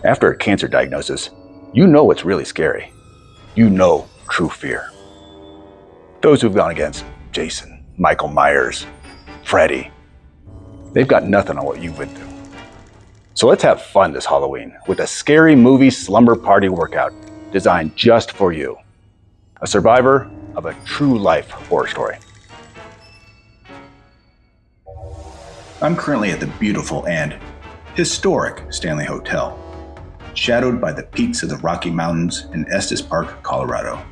After a cancer diagnosis, you know what's really scary. You know true fear. Those who've gone against Jason, Michael Myers, Freddy, they've got nothing on what you've been through. So let's have fun this Halloween with a scary movie slumber party workout designed just for you. A survivor of a true life horror story. I'm currently at the beautiful and historic Stanley Hotel, shadowed by the peaks of the Rocky Mountains in Estes Park, Colorado.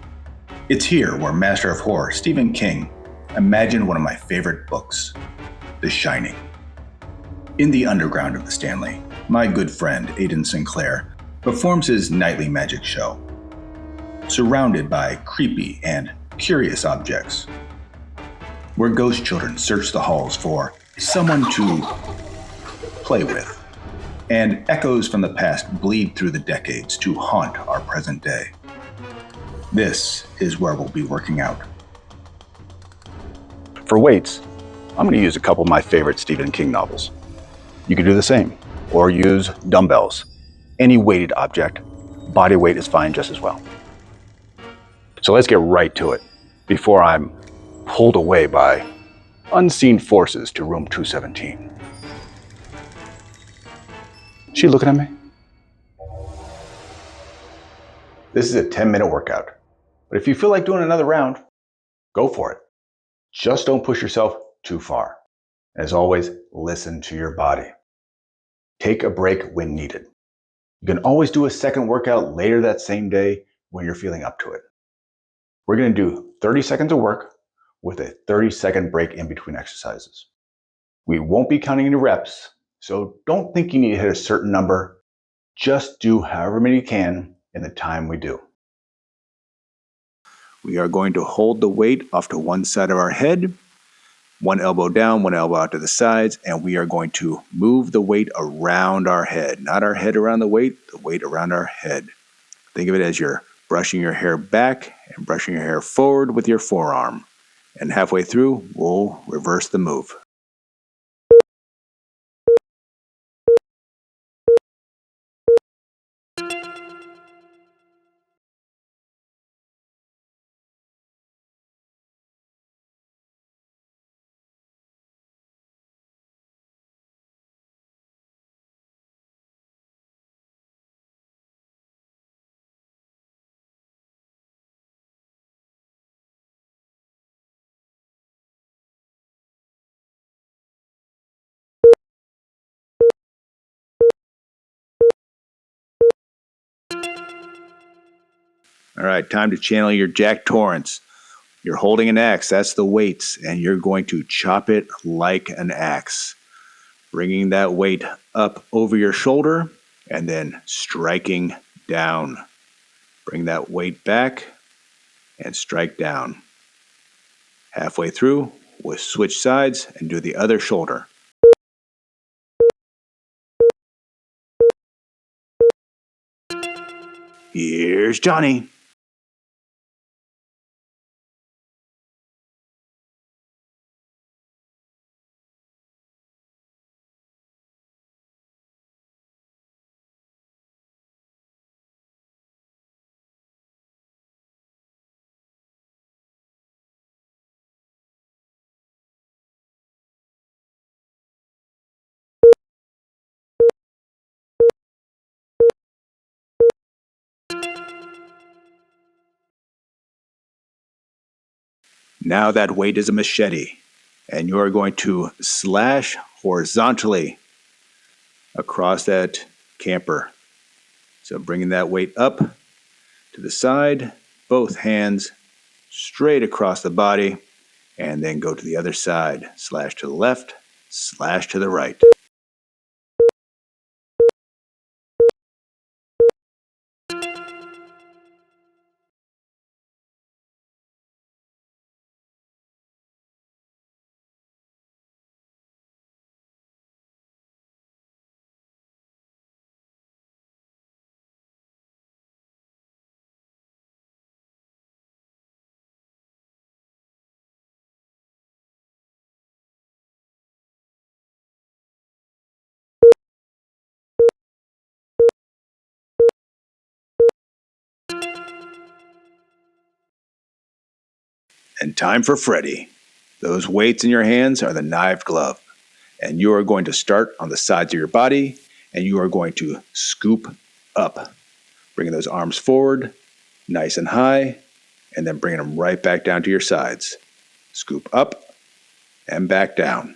It's here where master of horror Stephen King imagined one of my favorite books, The Shining. In the underground of the Stanley, my good friend Aidan Sinclair performs his nightly magic show, surrounded by creepy and curious objects, where ghost children search the halls for someone to play with, and echoes from the past bleed through the decades to haunt our present day. This is where we'll be working out. For weights, I'm going to use a couple of my favorite Stephen King novels. You can do the same, or use dumbbells. Any weighted object, body weight is fine just as well. So let's get right to it before I'm pulled away by unseen forces to room 217. She looking at me? This is a 10-minute workout, but if you feel like doing another round, go for it. Just don't push yourself too far. As always, listen to your body. Take a break when needed. You can always do a second workout later that same day when you're feeling up to it. We're going to do 30 seconds of work with a 30-second break in between exercises. We won't be counting any reps, so don't think you need to hit a certain number. Just do however many you can in the time we do. We are going to hold the weight off to one side of our head, one elbow down, one elbow out to the sides, and we are going to move the weight around our head. Not our head around the weight around our head. Think of it as you're brushing your hair back and brushing your hair forward with your forearm. And halfway through, we'll reverse the move. All right, time to channel your Jack Torrance. You're holding an axe, that's the weights, and you're going to chop it like an axe. Bringing that weight up over your shoulder and then striking down. Bring that weight back and strike down. Halfway through, we'll switch sides and do the other shoulder. Here's Johnny. Now that weight is a machete, and you are going to slash horizontally across that camper. So bringing that weight up to the side, both hands straight across the body, and then go to the other side. Slash to the left, slash to the right. And time for Freddy. Those weights in your hands are the knived glove. And you are going to start on the sides of your body, and you are going to scoop up, bringing those arms forward, nice and high, and then bringing them right back down to your sides. Scoop up and back down.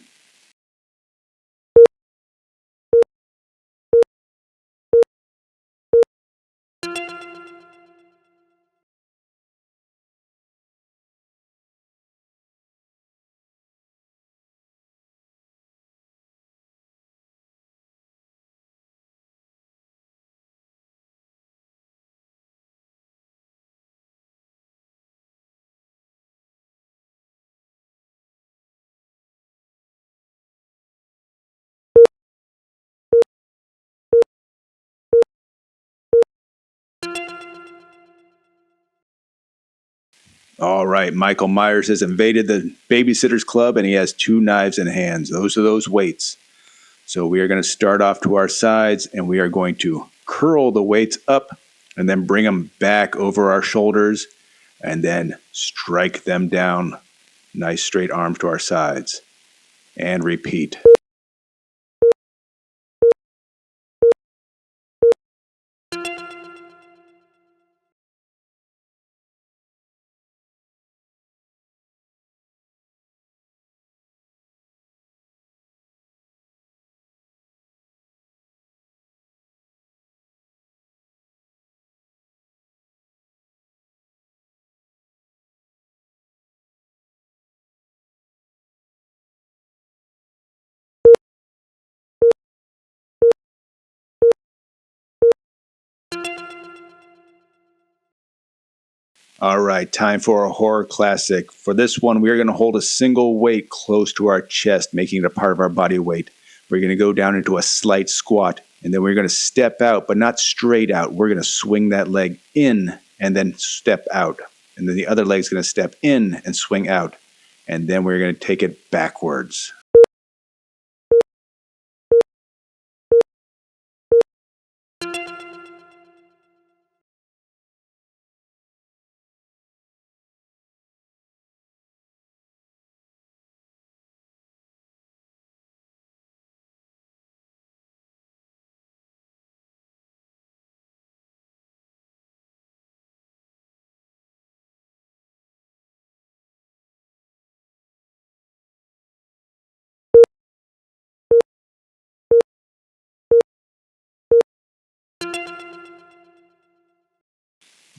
All right, Michael Myers has invaded the Babysitter's Club, and he has 2 knives in hands. Those are those weights. So we are going to start off to our sides, and we are going to curl the weights up and then bring them back over our shoulders and then strike them down. Nice straight arms to our sides. And repeat. All right, time for a horror classic. For this one, we are going to hold a single weight close to our chest, making it a part of our body weight. We're going to go down into a slight squat, and then we're going to step out, but not straight out. We're going to swing that leg in and then step out. And then the other leg's going to step in and swing out. And then we're going to take it backwards.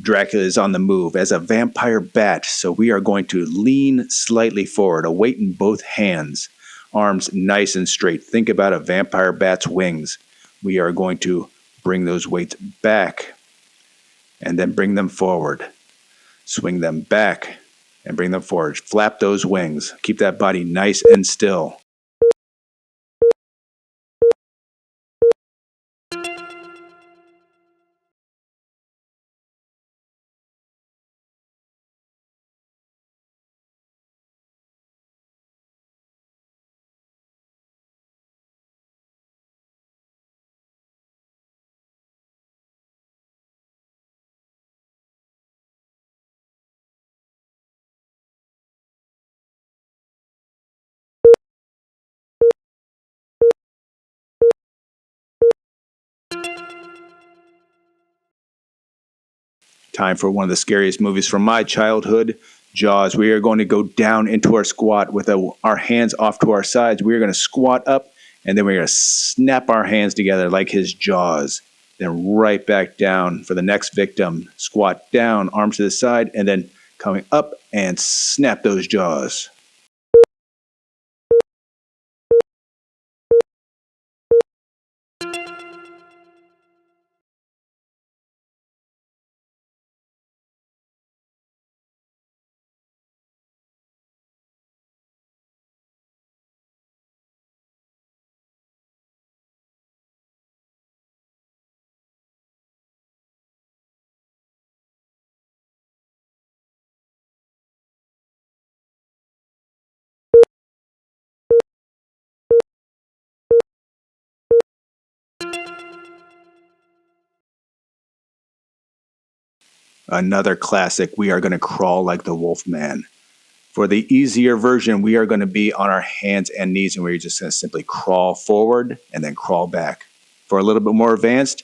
Dracula is on the move as a vampire bat, so we are going to lean slightly forward, a weight in both hands, arms nice and straight. Think about a vampire bat's wings. We are going to bring those weights back and then bring them forward. Swing them back and bring them forward. Flap those wings. Keep that body nice and still. Time for one of the scariest movies from my childhood, Jaws. We are going to go down into our squat with our hands off to our sides. We are going to squat up, and then we're going to snap our hands together like his jaws. Then right back down for the next victim. Squat down, arms to the side, and then coming up and snap those jaws. Another classic, we are going to crawl like the Wolfman. For the easier version, we are going to be on our hands and knees, and we're just going to simply crawl forward and then crawl back. For a little bit more advanced,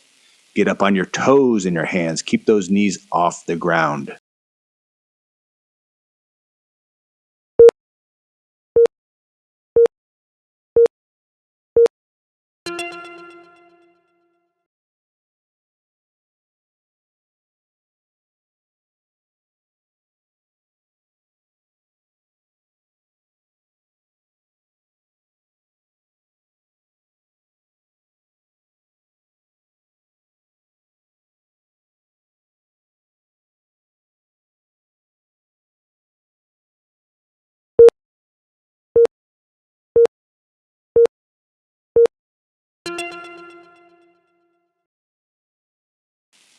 get up on your toes in your hands. Keep those knees off the ground.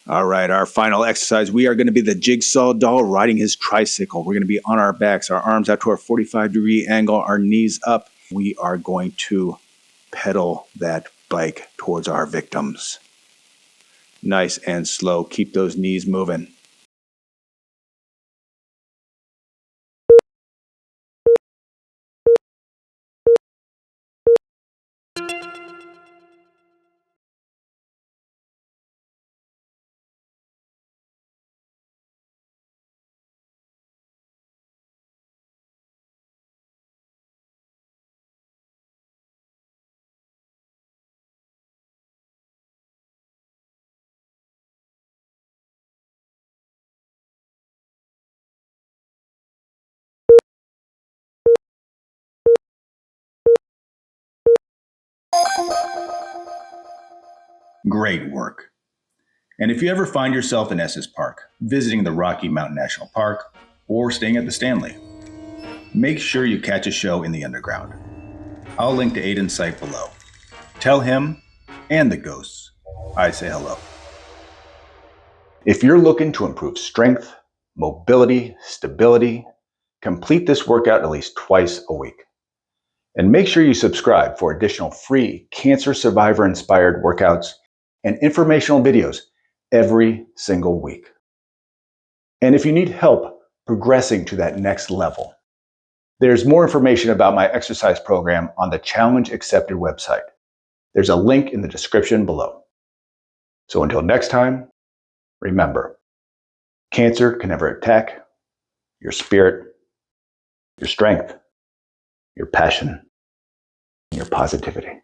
All right, our final exercise, we are going to be the jigsaw doll riding his tricycle. We're going to be on our backs, our arms out to our 45-degree angle, our knees up. We are going to pedal that bike towards our victims. Nice and slow. Keep those knees moving. Great work. And if you ever find yourself in Estes Park, visiting the Rocky Mountain National Park, or staying at the Stanley, make sure you catch a show in the underground. I'll link to Aiden's site below. Tell him and the ghosts I say hello. If you're looking to improve strength, mobility, stability, complete this workout at least twice a week. And make sure you subscribe for additional free cancer survivor-inspired workouts and informational videos every single week. And if you need help progressing to that next level, there's more information about my exercise program on the Challenge Accepted website. There's a link in the description below. So until next time, remember, cancer can never attack your spirit, your strength, your passion, and your positivity.